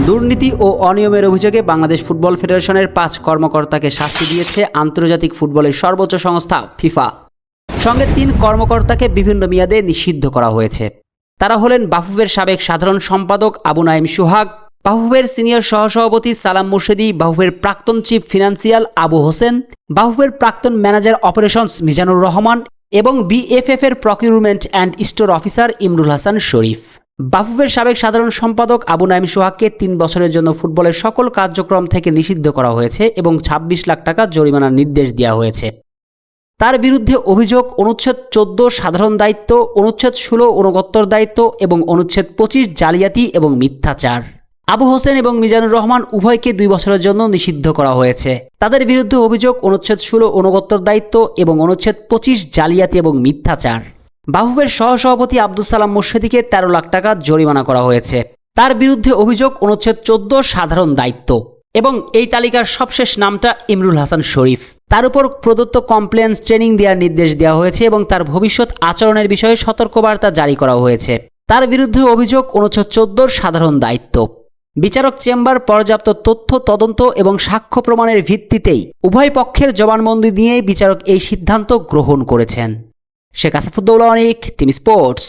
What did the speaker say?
দুর্নীতি ও অনিয়মের অভিযোগে বাংলাদেশ ফুটবল ফেডারেশনের 5 কর্মকর্তাকে শাস্তি দিয়েছে আন্তর্জাতিক ফুটবলের সর্বোচ্চ সংস্থা ফিফা। সঙ্গে 3 কর্মকর্তাকে বিভিন্ন মেয়াদে নিষিদ্ধ করা হয়েছে। তারা হলেন বাফুফের সাবেক সাধারণ সম্পাদক আবু নাঈম সোহাগ, বাফুফের সিনিয়র সহসভাপতি সালাম মুর্শেদী, বাফুফের প্রাক্তন চিফ ফিনান্সিয়াল আবু হোসেন, বাফুফের প্রাক্তন ম্যানেজার অপারেশনস মিজানুর রহমান এবং বিএফএফ এর procurement and store officer Imrul Hasan Sharif. বাফুফের সাবেক সাধারণ সম্পাদক আবু নাঈম সোহাগকে 3 বছরের জন্য ফুটবলের সকল কার্যক্রম থেকে নিষিদ্ধ করা হয়েছে এবং 26 লাখ টাকা জরিমানার নির্দেশ দেওয়া হয়েছে। তার বিরুদ্ধে অভিযোগ অনুচ্ছেদ 14 সাধারণ দায়িত্ব, অনুচ্ছেদ 16 অনুগত্তর দায়িত্ব এবং অনুচ্ছেদ 25 জালিয়াতি এবং মিথ্যাচার। আবু হোসেন এবং মিজানুর রহমান উভয়কে 2 বছরের জন্য নিষিদ্ধ করা হয়েছে। তাদের বিরুদ্ধে অভিযোগ অনুচ্ছেদ 16 অনুগত্তর দায়িত্ব এবং অনুচ্ছেদ 25 জালিয়াতি এবং মিথ্যাচার। বাফুফের সহসভাপতি আব্দুস সালাম মুর্শেদীকে 13 লাখ টাকা জরিমানা করা হয়েছে। তার বিরুদ্ধে অভিযোগ অনুচ্ছেদ 14 সাধারণ দায়িত্ব এবং এই তালিকার সবশেষ নামটা ইমরুল হাসান শরীফ। তার উপর প্রদত্ত কমপ্লেন্স ট্রেনিং দেওয়ার নির্দেশ দেওয়া হয়েছে এবং তার ভবিষ্যৎ আচরণের বিষয়ে সতর্কবার্তা জারি করা হয়েছে। তার বিরুদ্ধে অভিযোগ অনুচ্ছেদ 14 সাধারণ দায়িত্ব। বিচারক চেম্বার পর্যাপ্ত তথ্য, তদন্ত এবং সাক্ষ্য প্রমাণের ভিত্তিতেই উভয় পক্ষের জবানবন্দি নিয়ে বিচারক এই সিদ্ধান্ত গ্রহণ করেছেন। শেখ আসাফুদ্দৌলা অনিক, টিম স্পোর্টস।